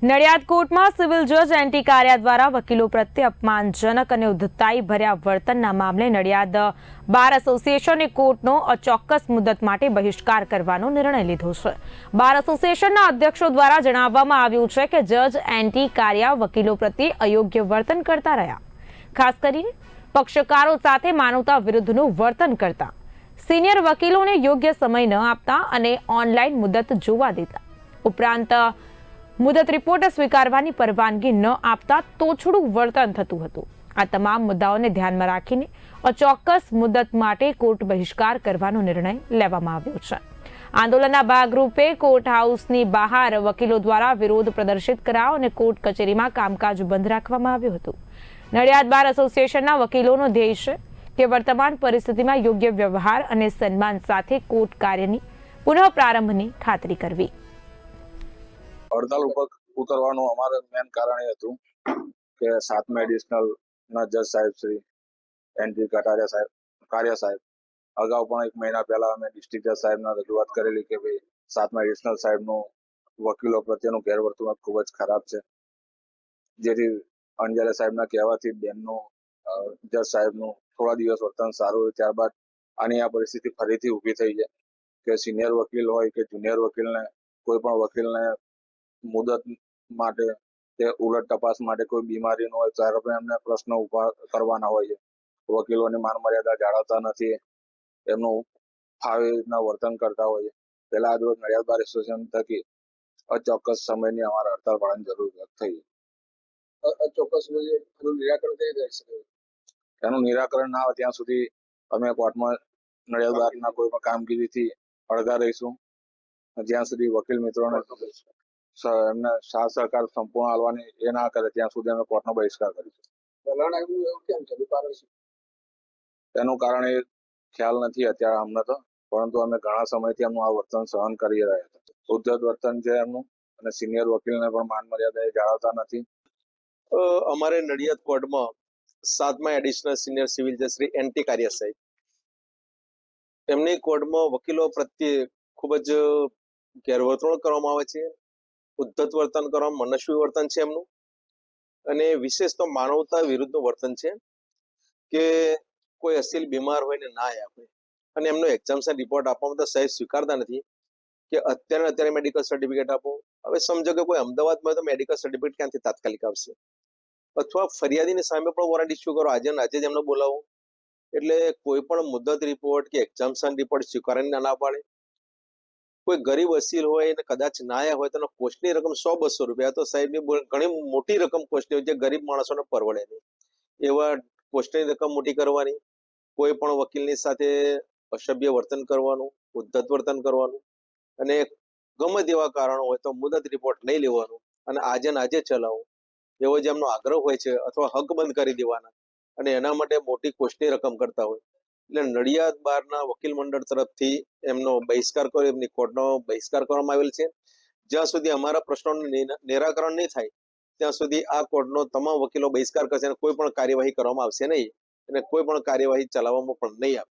નડિયાદ કોર્ટમાં સિવિલ જજ એનટી કારિયા દ્વારા વકીલો પ્રત્યે અપમાનજનક અને ઉદ્ધતાઈ ભર્યા વર્તનના મામલે નડિયાદ બાર એસોસિએશને કોર્ટનો અચોક્કસ મુદત માટે બહિષ્કાર કરવાનો નિર્ણય લીધો છે। બાર એસોસિએશનના અધ્યક્ષો દ્વારા જણાવવામાં આવ્યું છે કે જજ એનટી કારિયા વકીલો પ્રત્યે અયોગ્ય વર્તન કરતા રહ્યા, ખાસ કરીને પક્ષકારો સાથે માનવતા વિરુદ્ધનું વર્તન કરતા, સિનિયર વકીલોને યોગ્ય સમય ન આપતા અને ઓનલાઈન મુદત જોવા દેતા, ઉપરાંત મુદત રિપોર્ટ સ્વીકારવાની પરવાનગી ન આપતા તોછડું વર્તન થતું હતું। આ તમામ મુદ્દાઓને ધ્યાનમાં રાખીને અચોક્કસ મુદત માટે કોર્ટ બહિષ્કાર કરવાનો નિર્ણય લેવામાં આવ્યો છે। આંદોલનના ભાગરૂપે કોર્ટ હાઉસની બહાર વકીલો દ્વારા વિરોધ પ્રદર્શિત કરાયો અને કોર્ટ કચેરીમાં કામકાજ બંધ રાખવામાં આવ્યું હતું। નડિયાદ બાર એસોસિએશનના વકીલોનો ધ્યેય છે કે વર્તમાન પરિસ્થિતિમાં યોગ્ય વ્યવહાર અને સન્માન સાથે કોર્ટ કાર્યની પુનઃ પ્રારંભની ખાતરી કરવી। હડતાલ ઉપર ઉતરવાનું અમારું મેન કારણ એ હતું કે 7મા એડિશનલ ના જજ સાહેબ શ્રી એનટી કારિયા સાહેબ અગાઉ પણ 1 મહિના પહેલા અમે ડિસ્ટ્રિક્ટ જજ સાહેબને રજૂઆત કરેલી કે ભાઈ 7મા એડિશનલ સાહેબનું વકીલો પ્રત્યેનું ગેરવર્તણૂક ખૂબ જ ખરાબ છે, જેથી અંજલે સાહેબના કહેવાથી બેનનું જજ સાહેબનું થોડા દિવસ વર્તન સારું હોય, ત્યારબાદ આની આ પરિસ્થિતિ ફરીથી ઊભી થઈ છે કે સિનિયર વકીલ હોય કે જુનિયર વકીલને કોઈ પણ વકીલને મુદત માટે કે ઉલટ તપાસ માટે કોઈ બીમારી ન હોય ત્યારે પણ એમને પ્રશ્ન ઉભા કરવાના હોય છે। વકીલોની માન મર્યાદા જાળવતા નથી, એમનું ફાવે રીતના વર્તન કરતા હોય છે। પહેલા આજ રોજ નડિયાદ બાર એસોસિએશન થકી અચોક્કસ સમયની અમારે હડતાલ પાડવાની જરૂરિયાત થઈ। અચોક્કસ એનું નિરાકરણ થઈ જાય છે? એનું નિરાકરણ ના આવે ત્યાં સુધી અમે કોર્ટમાં નડિયાદ બારના કોઈ પણ કામગીરીથી અળગા રહીશું, જ્યાં સુધી વકીલ મિત્રોને એમને સાથ સહકાર સંપૂર્ણ આલવાની એ ના કરે ત્યાં સુધી અમે કોર્ટનો બહિષ્કાર કરીશું। વલણ આવ્યું એવું કેમ છે? એનું કારણ એ ખ્યાલ નથી અત્યારે અમને તો, પરંતુ અમે ઘણા સમયથી એમનું આ વર્તન સહન કરી રહ્યા હતા। ઉદ્ધત વર્તન છે એમનું, અને સિનિયર વકીલને પણ માન મર્યાદા એ જાળવતા નથી। અમારે નડિયાદ કોર્ટમાં 7મા એડિશનલ સિનિયર સિવિલ જજ શ્રી એનટી કારિયા સાહેબ એમની કોર્ટમાં વકીલો પ્રત્યે ખૂબ જ ગેરવર્તણૂક કરવામાં આવે છે, ઉદ્ધત વર્તન કરવામાં મનસ્વી વર્તન છે એમનું, અને વિશેષ તો માનવતા વિરુદ્ધનું વર્તન છે કે કોઈ અસીલ બીમાર હોય ને ના આપે, અને એમનો એક્ઝામ્સના રિપોર્ટ આપવામાં તો સાહેબ સ્વીકારતા નથી કે અત્યારે મેડિકલ સર્ટિફિકેટ આપો। હવે સમજો કે કોઈ અમદાવાદમાં તો મેડિકલ સર્ટિફિકેટ ક્યાંથી તાત્કાલિક આવશે, અથવા ફરિયાદીની સામે પણ વોરંટ ઇસ્યુ કરો, આજે જ એમને બોલાવો। એટલે કોઈ પણ મુદત રિપોર્ટ કે એક્ઝામ્સના રિપોર્ટ સ્વીકારવાની ના પાડે। કોઈ ગરીબ અસીલ હોય અને કદાચ નાયા હોય તો કોસ્ટની રકમ 100-200 રૂપિયા, તો સાહેબની ઘણી મોટી રકમ કોસ્ટની હોય જે ગરીબ માણસોને પરવડે નહીં, એવા કોસ્ટની રકમ મોટી કરવાની, કોઈ પણ વકીલની સાથે અસભ્ય વર્તન કરવાનું, ઉદ્ધત વર્તન કરવાનું, અને ગમે તેવા કારણો હોય તો મુદત રિપોર્ટ નહીં લેવાનું અને આજે ચલાવો એવો જે એમનો આગ્રહ હોય છે, અથવા હક બંધ કરી દેવાના, અને એના માટે મોટી કોસ્ટની રકમ કરતા હોય। એટલે નડિયાદ બારના વકીલ મંડળ તરફથી એમનો બહિષ્કાર કર્યો, એમની કોર્ટનો બહિષ્કાર કરવામાં આવેલ છે। જ્યાં સુધી અમારા પ્રશ્નોનું નિરાકરણ નહીં થાય ત્યાં સુધી આ કોર્ટનો તમામ વકીલો બહિષ્કાર કરશે અને કોઈ પણ કાર્યવાહી કરવામાં આવશે નહીં, અને કોઈ પણ કાર્યવાહી ચલાવવામાં પણ નહીં આવે।